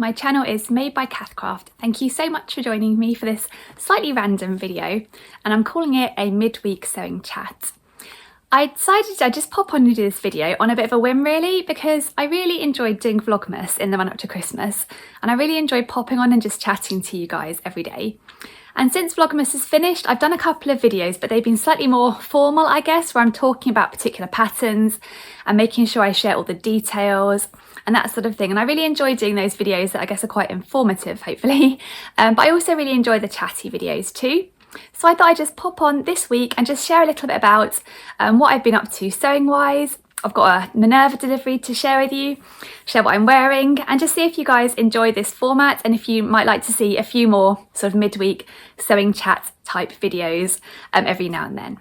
my channel is Made by Cath. Thank you so much for joining me for this slightly random video, and I'm calling it a midweek sewing chat. I decided I'd just pop on and do this video on a bit of a whim really, because I really enjoyed doing Vlogmas in the run up to Christmas, and I really enjoyed popping on and just chatting to you guys every day. And since Vlogmas is finished, I've done a couple of videos, but they've been slightly more formal, I guess, where I'm talking about particular patterns and making sure I share all the details and that sort of thing. And I really enjoy doing those videos that I guess are quite informative, hopefully. But I also really enjoy the chatty videos too. So I thought I'd just pop on this week and just share a little bit about what I've been up to sewing wise. I've got a Minerva delivery to share with you, share what I'm wearing, and just see if you guys enjoy this format and if you might like to see a few more sort of midweek sewing chat type videos every now and then.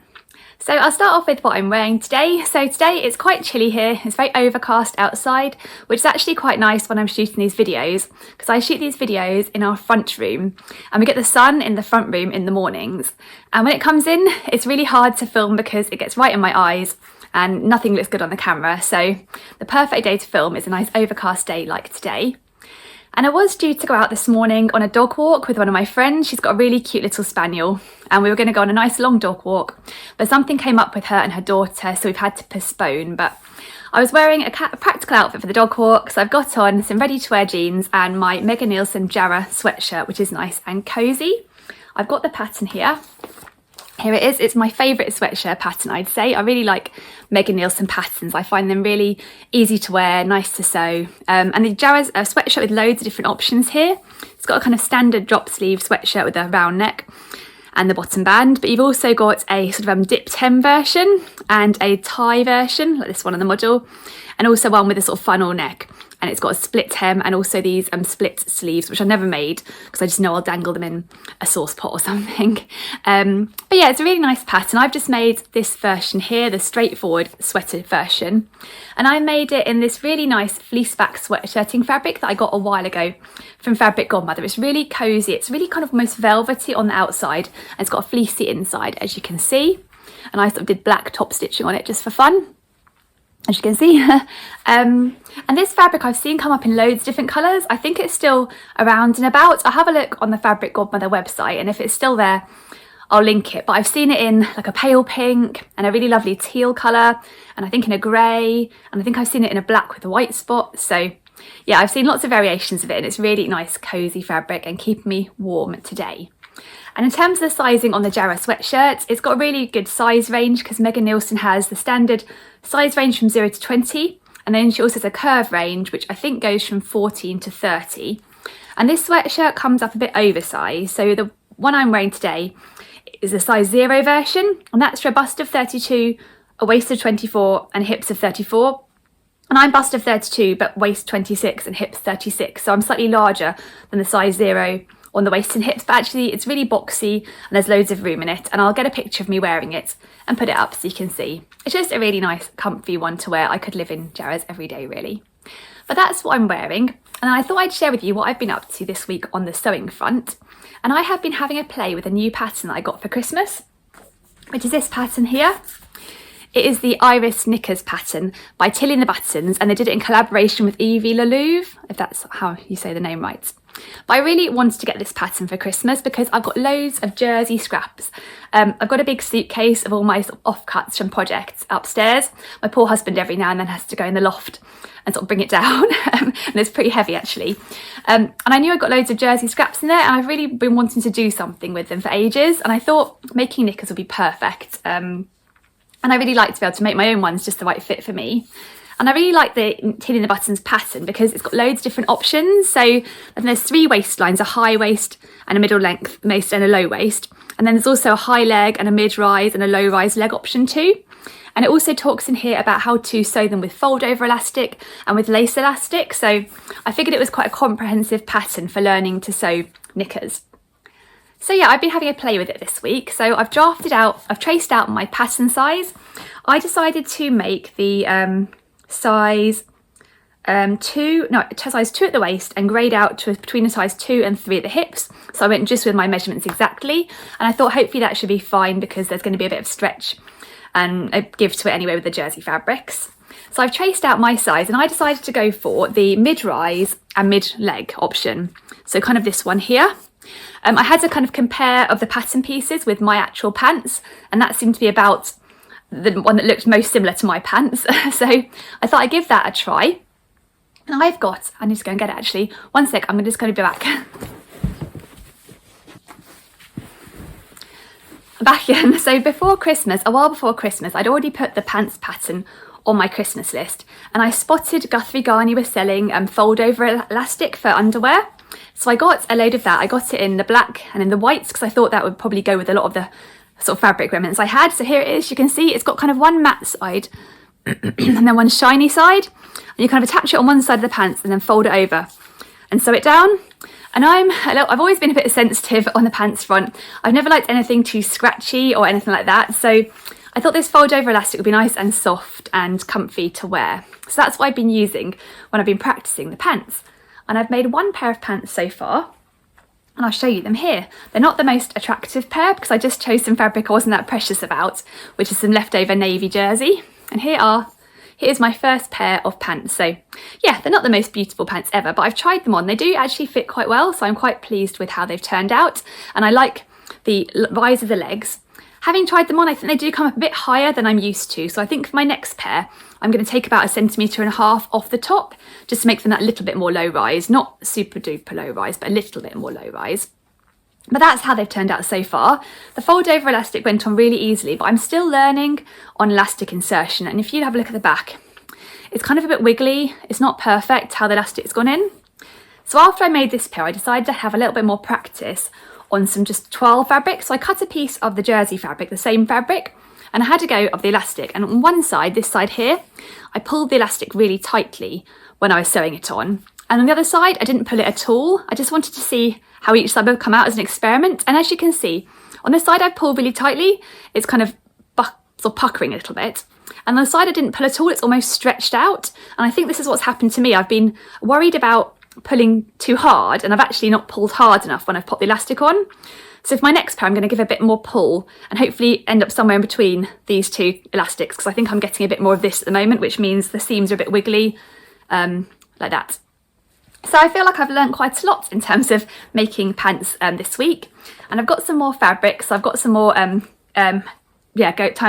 So I'll start off with what I'm wearing today. So today it's quite chilly here, it's very overcast outside, which is actually quite nice when I'm shooting these videos, because I shoot these videos in our front room and we get the sun in the front room in the mornings. And when it comes in, it's really hard to film because it gets right in my eyes and nothing looks good on the camera. So the perfect day to film is a nice overcast day like today. And I was due to go out this morning on a dog walk with one of my friends. She's got a really cute little spaniel and we were going to go on a nice long dog walk, but something came up with her and her daughter, so we've had to postpone. But I was wearing a practical outfit for the dog walk, so I've got on some ready to wear jeans and my Megan Nielsen Jogger sweatshirt, which is nice and cozy. I've got the pattern here. Here it is. It's my favourite sweatshirt pattern, I'd say. I really like Megan Nielsen patterns. I find them really easy to wear, nice to sew. And the Jogger's a sweatshirt with loads of different options here. It's got a kind of standard drop sleeve sweatshirt with a round neck and the bottom band, but you've also got a sort of dipped hem version and a tie version, like this one on the model, and also one with a sort of funnel neck. And it's got a split hem and also these split sleeves, which I've never made because I just know I'll dangle them in a sauce pot or something. But yeah, it's a really nice pattern. I've just made this version here, the straightforward sweater version. And I made it in this really nice fleece back sweatshirting fabric that I got a while ago from Fabric Godmother. It's really cozy. It's really kind of almost velvety on the outside and it's got a fleecy inside, as you can see. And I sort of did black top stitching on it just for fun, as you can see. And this fabric I've seen come up in loads of different colours. I think it's still around and about. I'll have a look on the Fabric Godmother website, and if it's still there I'll link it. But I've seen it in like a pale pink and a really lovely teal colour, and I think in a grey, and I think I've seen it in a black with a white spot. So yeah, I've seen lots of variations of it and it's really nice cosy fabric and keeping me warm today. And in terms of the sizing on the Jogger sweatshirt, it's got a really good size range because Megan Nielsen has the standard size range from 0 to 20, and then she also has a curve range which I think goes from 14 to 30. And this sweatshirt comes up a bit oversized, so the one I'm wearing today is a size 0 version, and that's for a bust of 32, a waist of 24 and hips of 34. And I'm bust of 32 but waist 26 and hips 36, so I'm slightly larger than the size 0 on the waist and hips, but actually it's really boxy and there's loads of room in it, and I'll get a picture of me wearing it and put it up so you can see. It's just a really nice comfy one to wear. I could live in Joggers every day really. But that's what I'm wearing, and I thought I'd share with you what I've been up to this week on the sewing front. And I have been having a play with a new pattern that I got for Christmas, which is this pattern here. It is the Iris Knickers pattern by Tilly and the Buttons, and they did it in collaboration with Evie Lalouve, if that's how you say the name right. But I really wanted to get this pattern for Christmas because I've got loads of jersey scraps. I've got a big suitcase of all my sort of offcuts from projects upstairs. My poor husband every now and then has to go in the loft and sort of bring it down, and it's pretty heavy actually. And I knew I got loads of jersey scraps in there, and I've really been wanting to do something with them for ages, and I thought making knickers would be perfect. And I really like to be able to make my own ones just the right fit for me. And I really like the Tilly and the Buttons pattern because it's got loads of different options. So and there's 3 waistlines, a high waist and a middle length waist and a low waist. And then there's also a high leg and a mid-rise and a low-rise leg option too. And it also talks in here about how to sew them with fold-over elastic and with lace elastic. So I figured it was quite a comprehensive pattern for learning to sew knickers. So yeah, I've been having a play with it this week. So I've traced out my pattern size. I decided to make the size 2 at the waist and grade out to between a size 2 and 3 at the hips. So I went just with my measurements exactly, and I thought hopefully that should be fine because there's going to be a bit of stretch and a give to it anyway with the jersey fabrics. So I've traced out my size and I decided to go for the mid-rise and mid-leg option. So kind of this one here. I had to kind of compare of the pattern pieces with my actual pants, and that seemed to be about the one that looked most similar to my pants. So I thought I'd give that a try. And I need to go and get it actually. One sec, I'm just going to be back. Back in. So before Christmas, a while before Christmas, I'd already put the pants pattern on my Christmas list, and I spotted Guthrie Garney was selling fold over elastic for underwear. So I got a load of that. I got it in the black and in the whites because I thought that would probably go with a lot of the sort of fabric remnants I had. So here it is. You can see it's got kind of one matte side and then one shiny side. And you kind of attach it on one side of the pants and then fold it over and sew it down. And I've always been a bit sensitive on the pants front. I've never liked anything too scratchy or anything like that. So I thought this fold over elastic would be nice and soft and comfy to wear. So that's what I've been using when I've been practicing the pants. And I've made one pair of pants so far, and I'll show you them here. They're not the most attractive pair because I just chose some fabric I wasn't that precious about, which is some leftover navy jersey. And here's my first pair of pants. So yeah, they're not the most beautiful pants ever, but I've tried them on. They do actually fit quite well, so I'm quite pleased with how they've turned out. And I like the rise of the legs. Having tried them on, I think they do come up a bit higher than I'm used to. So I think for my next pair, I'm going to take about 1.5 centimetres off the top, just to make them that little bit more low rise. Not super duper low rise, but a little bit more low rise. But that's how they've turned out so far. The fold over elastic went on really easily, but I'm still learning on elastic insertion. And if you have a look at the back, it's kind of a bit wiggly. It's not perfect how the elastic's gone in. So after I made this pair, I decided to have a little bit more practice on some just twill fabric. So I cut a piece of the jersey fabric, the same fabric, and I had a go of the elastic. And on one side, this side here, I pulled the elastic really tightly when I was sewing it on. And on the other side, I didn't pull it at all. I just wanted to see how each side would come out as an experiment. And as you can see, on this side I pulled really tightly, it's kind of sort of puckering a little bit. And on the side I didn't pull at all, it's almost stretched out. And I think this is what's happened to me. I've been worried about pulling too hard, and I've actually not pulled hard enough when I've popped the elastic on. So for my next pair, I'm going to give a bit more pull and hopefully end up somewhere in between these two elastics, because I think I'm getting a bit more of this at the moment, which means the seams are a bit wiggly, like that. So I feel like I've learned quite a lot in terms of making pants this week, and I've got some more fabrics. So I've got some more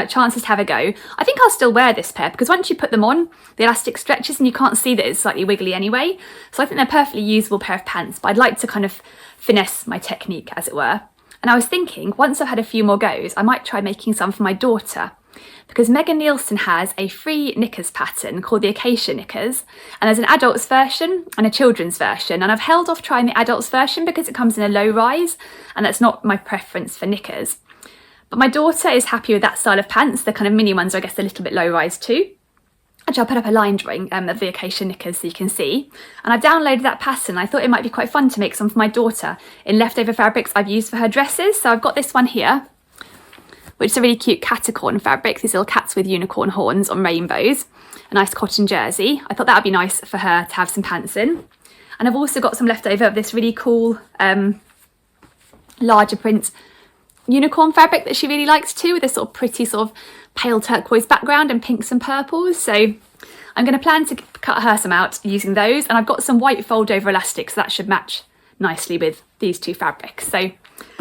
chances to have a go. I think I'll still wear this pair because once you put them on, the elastic stretches and you can't see that it's slightly wiggly anyway. So I think they're a perfectly usable pair of pants, but I'd like to kind of finesse my technique, as it were. And I was thinking, once I've had a few more goes, I might try making some for my daughter, because Megan Nielsen has a free knickers pattern called the Acacia Knickers, and there's an adult's version and a children's version, and I've held off trying the adult's version because it comes in a low rise, and that's not my preference for knickers. But my daughter is happy with that style of pants. The kind of mini ones are, I guess, a little bit low rise too. Actually, I'll put up a line drawing of the Acacia Knickers so you can see. And I've downloaded that pattern. I thought it might be quite fun to make some for my daughter in leftover fabrics I've used for her dresses. So I've got this one here, which is a really cute catacorn fabric, these little cats with unicorn horns on rainbows. A nice cotton jersey. I thought that would be nice for her to have some pants in. And I've also got some leftover of this really cool larger print unicorn fabric that she really likes too, with this sort of pretty sort of pale turquoise background and pinks and purples. So I'm going to plan to cut her some out using those, and I've got some white fold over elastic, so that should match nicely with these two fabrics. So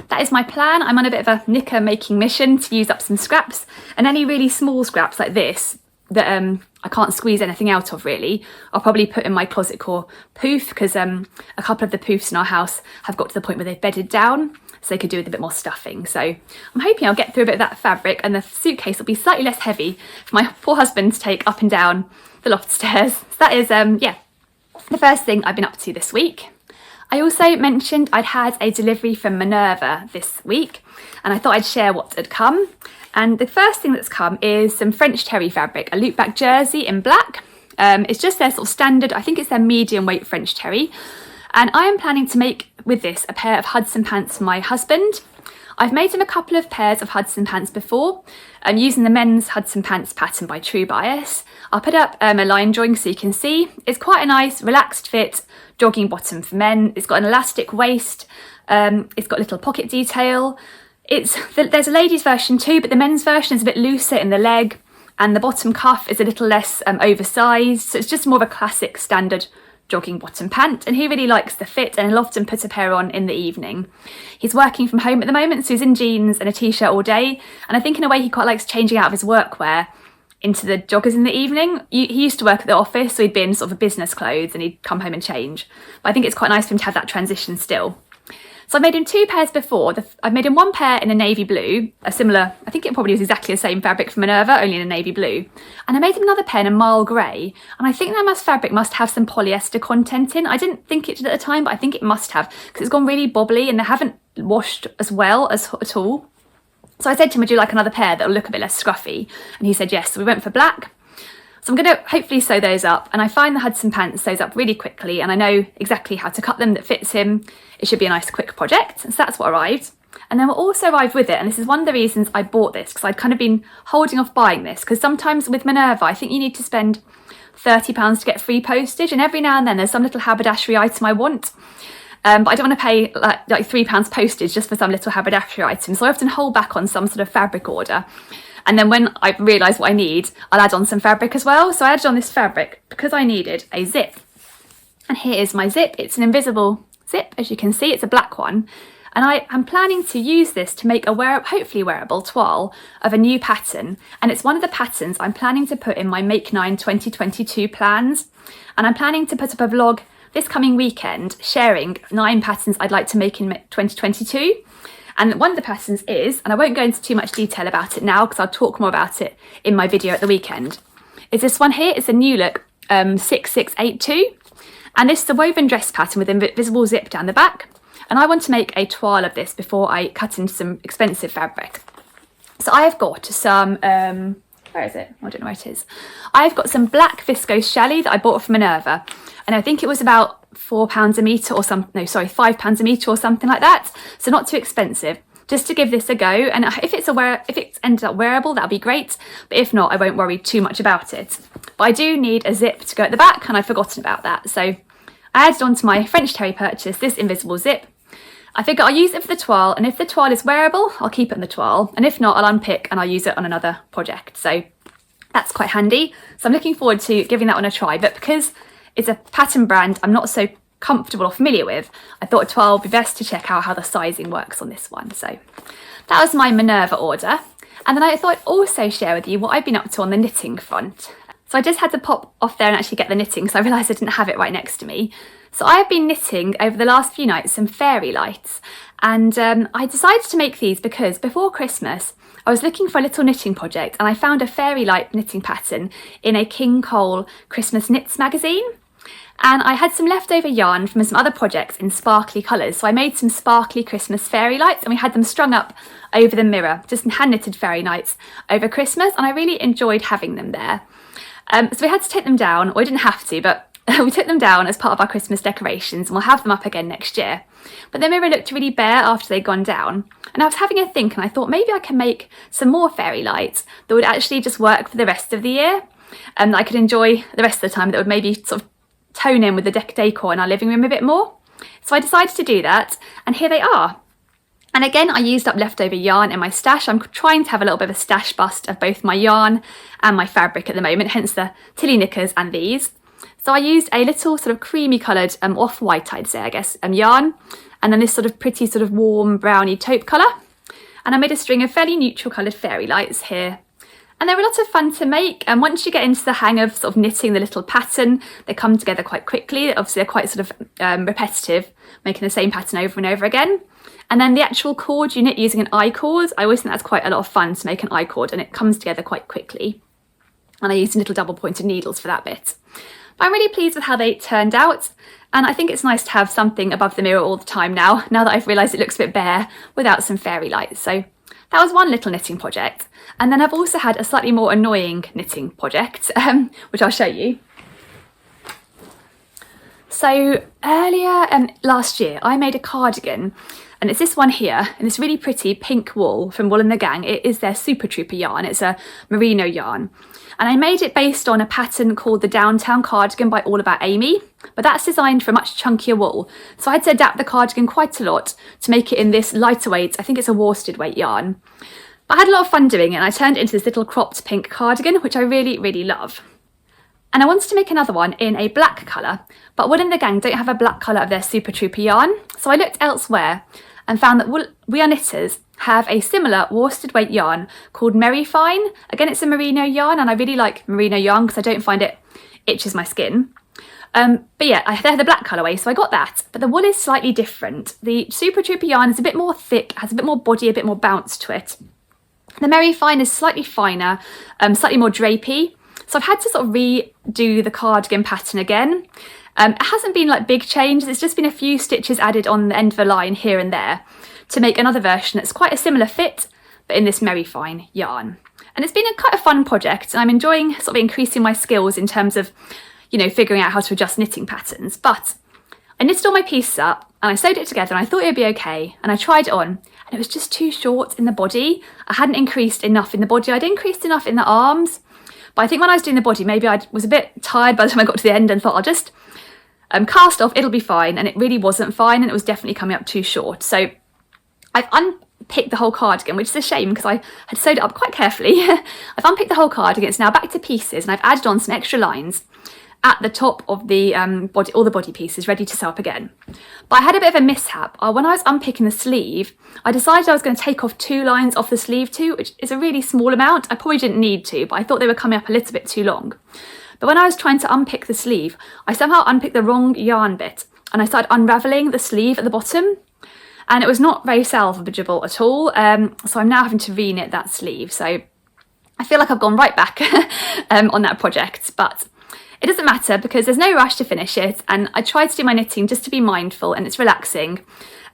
that is my plan. I'm on a bit of a knicker making mission to use up some scraps, and any really small scraps like this that I can't squeeze anything out of really, I'll probably put in my closet core poof, because a couple of the poofs in our house have got to the point where they've bedded down, so they could do with a bit more stuffing. So I'm hoping I'll get through a bit of that fabric, and the suitcase will be slightly less heavy for my poor husband to take up and down the loft stairs. So that is, the first thing I've been up to this week. I also mentioned I'd had a delivery from Minerva this week, and I thought I'd share what had come. And the first thing that's come is some French terry fabric, a loop back jersey in black. It's just their sort of standard, I think it's their medium weight French terry. And I am planning to make with this a pair of Hudson pants for my husband. I've made him a couple of pairs of Hudson pants before, using the men's Hudson pants pattern by True Bias. I'll put up a line drawing so you can see. It's quite a nice relaxed fit jogging bottom for men. It's got an elastic waist. It's got a little pocket detail. There's a ladies version too, but the men's version is a bit looser in the leg and the bottom cuff is a little less oversized, so it's just more of a classic standard jogging bottom pant, and he really likes the fit and he'll often put a pair on in the evening. He's working from home at the moment, so he's in jeans and a t-shirt all day, and I think in a way he quite likes changing out of his workwear into the joggers in the evening. He used to work at the office, so he'd be in sort of business clothes and he'd come home and change, but I think it's quite nice for him to have that transition still. So I've made him 2 pairs before. I've made him 1 pair in a navy blue, a similar, I think it probably was exactly the same fabric from Minerva, only in a navy blue. And I made him another pair in a marl grey, and I think that fabric must have some polyester content in. I didn't think it did at the time, but I think it must have, because it's gone really bobbly and they haven't washed as well as at all. So I said to him, would you like another pair that'll look a bit less scruffy? And he said yes, so we went for black. So I'm going to hopefully sew those up, and I find the Hudson pants sews up really quickly, and I know exactly how to cut them that fits him. It should be a nice quick project, so that's what arrived. And then what also arrived with it, and this is one of the reasons I bought this, because I'd kind of been holding off buying this, because sometimes with Minerva I think you need to spend £30 to get free postage, and every now and then there's some little haberdashery item I want. But I don't want to pay like £3 postage just for some little haberdashery item, so I often hold back on some sort of fabric order. And then when I realise what I need, I'll add on some fabric as well. So I added on this fabric because I needed a zip. And here is my zip. It's an invisible zip, as you can see. It's a black one. And I am planning to use this to make a hopefully wearable toile of a new pattern. And it's one of the patterns I'm planning to put in my Make 9 2022 plans. And I'm planning to put up a vlog this coming weekend sharing 9 patterns I'd like to make in 2022. And one of the patterns is, and I won't go into too much detail about it now because I'll talk more about it in my video at the weekend, is this one here. It's a New Look 6682, and this is a woven dress pattern with invisible zip down the back, and I want to make a toile of this before I cut into some expensive fabric. So I have got some, where is it? I don't know where it is. I've got some black viscose challis that I bought from Minerva, and I think it was about £4 a metre or some, no, sorry, £5 a metre or something like that. So not too expensive, just to give this a go. And if it ends up wearable, that'll be great. But if not, I won't worry too much about it. But I do need a zip to go at the back, and I've forgotten about that. So I added onto my French terry purchase this invisible zip. I figure I'll use it for the toile, and if the toile is wearable, I'll keep it in the toile. And if not, I'll unpick and I'll use it on another project. So that's quite handy. So I'm looking forward to giving that one a try. But because it's a pattern brand I'm not so comfortable or familiar with, I thought a toile would be best to check out how the sizing works on this one. So that was my Minerva order. And then I thought I'd also share with you what I've been up to on the knitting front. So I just had to pop off there and actually get the knitting because I realised I didn't have it right next to me. So I have been knitting over the last few nights some fairy lights, and I decided to make these because before Christmas I was looking for a little knitting project, and I found a fairy light knitting pattern in a King Cole Christmas Knits magazine. And I had some leftover yarn from some other projects in sparkly colours, so I made some sparkly Christmas fairy lights, and we had them strung up over the mirror, just hand knitted fairy lights over Christmas, and I really enjoyed having them there. So we had to take them down, or we didn't have to, but we took them down as part of our Christmas decorations, and we'll have them up again next year. But the mirror looked really bare after they'd gone down, and I was having a think, and I thought maybe I can make some more fairy lights that would actually just work for the rest of the year, and I could enjoy the rest of the time, that would maybe sort of tone in with the decor in our living room a bit more. So I decided to do that, and here they are. And again, I used up leftover yarn in my stash. I'm trying to have a little bit of a stash bust of both my yarn and my fabric at the moment, hence the Tilly knickers and these. So I used a little sort of creamy coloured off-white, I'd say, I guess, yarn, and then this sort of pretty sort of warm browny taupe colour. And I made a string of fairly neutral coloured fairy lights here. And they were a lot of fun to make, and once you get into the hang of sort of knitting the little pattern, they come together quite quickly. Obviously they're quite sort of repetitive, making the same pattern over and over again. And then the actual cord you knit using an I-cord, I always think that's quite a lot of fun to make an I-cord, and it comes together quite quickly. And I used little double pointed needles for that bit. But I'm really pleased with how they turned out, and I think it's nice to have something above the mirror all the time now that I've realised it looks a bit bare without some fairy lights. So that was one little knitting project. And then I've also had a slightly more annoying knitting project, which I'll show you. So earlier last year, I made a cardigan, and it's this one here, and it's really pretty pink wool from Wool and the Gang. It is their Super Trooper yarn. It's a merino yarn. And I made it based on a pattern called the Downtown Cardigan by All About Amy, but that's designed for much chunkier wool. So I had to adapt the cardigan quite a lot to make it in this lighter weight, I think it's a worsted weight yarn. But I had a lot of fun doing it, and I turned it into this little cropped pink cardigan, which I really, really love. And I wanted to make another one in a black colour, but Wool in the Gang don't have a black colour of their Super Trooper yarn, so I looked elsewhere and found that We Are Knitters have a similar worsted weight yarn called Merry Fine. Again, it's a merino yarn, and I really like merino yarn because I don't find it itches my skin. But yeah, they have the black colourway, so I got that. But the wool is slightly different. The Super Trooper yarn is a bit more thick, has a bit more body, a bit more bounce to it. The Merry Fine is slightly finer, slightly more drapey. So I've had to sort of redo the cardigan pattern again. It hasn't been like big changes, it's just been a few stitches added on the end of the line here and there to make another version that's quite a similar fit, but in this Merry Fine yarn. And it's been quite a fun project, and I'm enjoying sort of increasing my skills in terms of, you know, figuring out how to adjust knitting patterns. But I knitted all my pieces up and I sewed it together, and I thought it would be okay, and I tried it on and it was just too short in the body. I hadn't increased enough in the body, I'd increased enough in the arms, but I think when I was doing the body, maybe I was a bit tired by the time I got to the end and thought I'll just cast off, it'll be fine, and it really wasn't fine, and it was definitely coming up too short. So I've unpicked the whole cardigan, which is a shame because I had sewed it up quite carefully. I've unpicked the whole cardigan, it's now back to pieces, and I've added on some extra lines at the top of the body, all the body pieces, ready to sew up again. But I had a bit of a mishap. When I was unpicking the sleeve, I decided I was going to take off 2 lines off the sleeve too, which is a really small amount. I probably didn't need to, but I thought they were coming up a little bit too long. But when I was trying to unpick the sleeve, I somehow unpicked the wrong yarn bit, and I started unravelling the sleeve at the bottom, and it was not very salvageable at all. So I'm now having to re-knit that sleeve. So I feel like I've gone right back on that project, but it doesn't matter because there's no rush to finish it, and I try to do my knitting just to be mindful, and it's relaxing.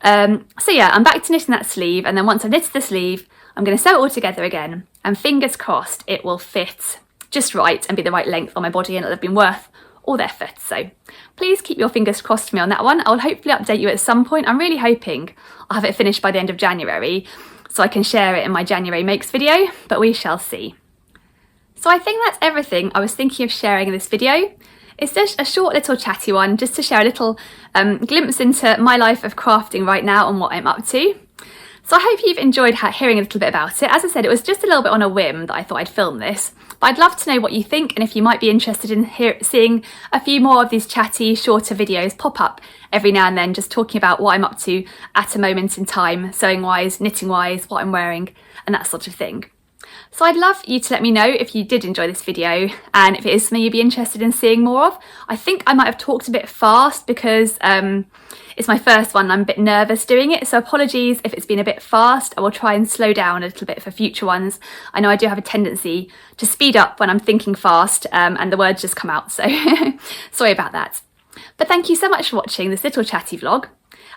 So yeah, I'm back to knitting that sleeve, and then once I've knitted the sleeve, I'm going to sew it all together again, and fingers crossed it will fit just right and be the right length on my body, and it'll have been worth all the effort. So please keep your fingers crossed for me on that one. I'll hopefully update you at some point. I'm really hoping I'll have it finished by the end of January so I can share it in my January makes video, but we shall see. So I think that's everything I was thinking of sharing in this video. It's just a short little chatty one, just to share a little glimpse into my life of crafting right now and what I'm up to. So I hope you've enjoyed hearing a little bit about it. As I said, it was just a little bit on a whim that I thought I'd film this, but I'd love to know what you think, and if you might be interested in seeing a few more of these chatty, shorter videos pop up every now and then, just talking about what I'm up to at a moment in time, sewing wise, knitting wise, what I'm wearing, and that sort of thing. So I'd love you to let me know if you did enjoy this video, and if it is something you'd be interested in seeing more of. I think I might have talked a bit fast because it's my first one and I'm a bit nervous doing it, so apologies if it's been a bit fast. I will try and slow down a little bit for future ones. I know I do have a tendency to speed up when I'm thinking fast and the words just come out, so sorry about that. But thank you so much for watching this little chatty vlog.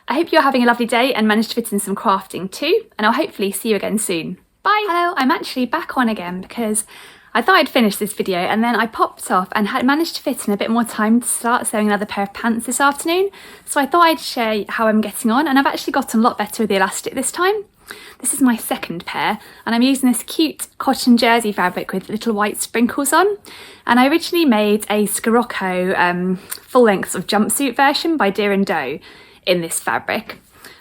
I hope you're having a lovely day and managed to fit in some crafting too, and I'll hopefully see you again soon. Bye! Hello, I'm actually back on again because I thought I'd finished this video and then I popped off and had managed to fit in a bit more time to start sewing another pair of pants this afternoon. So I thought I'd share how I'm getting on, and I've actually gotten a lot better with the elastic this time. This is my second pair, and I'm using this cute cotton jersey fabric with little white sprinkles on. And I originally made a Scirocco full length sort of jumpsuit version by Deer and Doe in this fabric.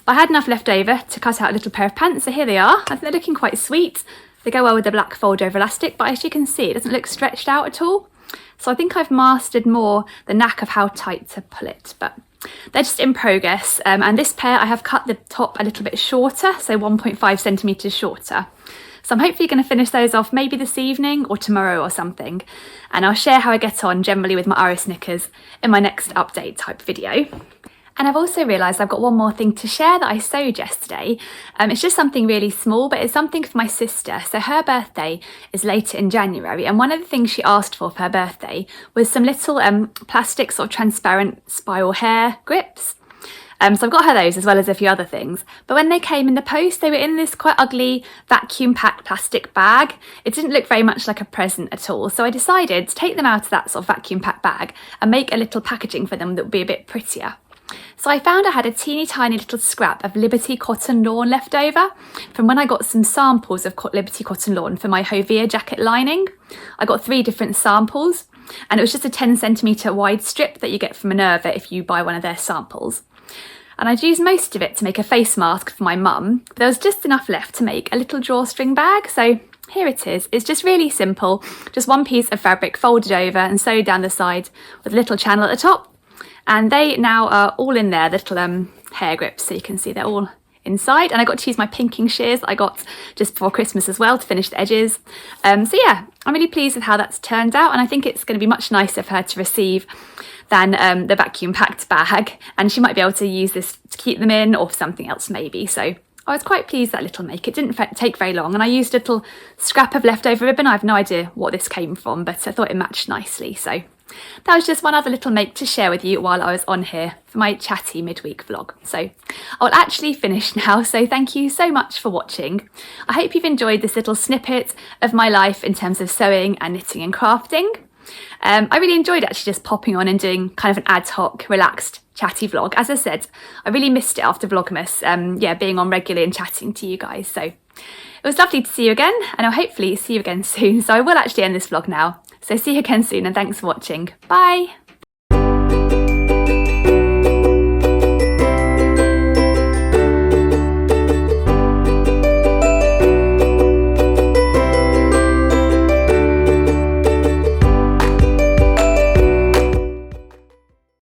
I had enough left over to cut out a little pair of pants, so here they are. I think they're looking quite sweet. They go well with the black fold over elastic, but as you can see, it doesn't look stretched out at all. So I think I've mastered more the knack of how tight to pull it, but they're just in progress. And this pair, I have cut the top a little bit shorter, so 1.5 centimetres shorter. So I'm hopefully going to finish those off maybe this evening or tomorrow or something. And I'll share how I get on generally with my Iris knickers in my next update type video. And I've also realised I've got one more thing to share that I sewed yesterday. It's just something really small, but it's something for my sister. So her birthday is later in January, and one of the things she asked for her birthday was some little plastic sort of transparent spiral hair grips. So I've got her those as well as a few other things. But when they came in the post, they were in this quite ugly vacuum packed plastic bag. It didn't look very much like a present at all. So I decided to take them out of that sort of vacuum packed bag and make a little packaging for them that would be a bit prettier. So I found I had a teeny tiny little scrap of Liberty cotton lawn left over from when I got some samples of Liberty cotton lawn for my Hovea jacket lining. I got 3 different samples, and it was just a 10 centimetre wide strip that you get from Minerva if you buy one of their samples. and I'd used most of it to make a face mask for my mum. There was just enough left to make a little drawstring bag, so here it is. It's just really simple, just one piece of fabric folded over and sewed down the side with a little channel at the top, and they now are all in there, the little hair grips, so you can see they're all inside. And I got to use my pinking shears that I got just before Christmas as well to finish the edges. So yeah, I'm really pleased with how that's turned out, and I think it's going to be much nicer for her to receive than the vacuum packed bag, and she might be able to use this to keep them in or something else maybe. So I was quite pleased that little make. It didn't take very long, and I used a little scrap of leftover ribbon. I have no idea what this came from, but I thought it matched nicely. So that was just one other little make to share with you while I was on here for my chatty midweek vlog. So I'll actually finish now, so thank you so much for watching. I hope you've enjoyed this little snippet of my life in terms of sewing and knitting and crafting. I really enjoyed actually just popping on and doing kind of an ad hoc, relaxed, chatty vlog. As I said, I really missed it after Vlogmas, yeah, being on regularly and chatting to you guys. So it was lovely to see you again, and I'll hopefully see you again soon. So I will actually end this vlog now. So see you again soon, and thanks for watching. Bye!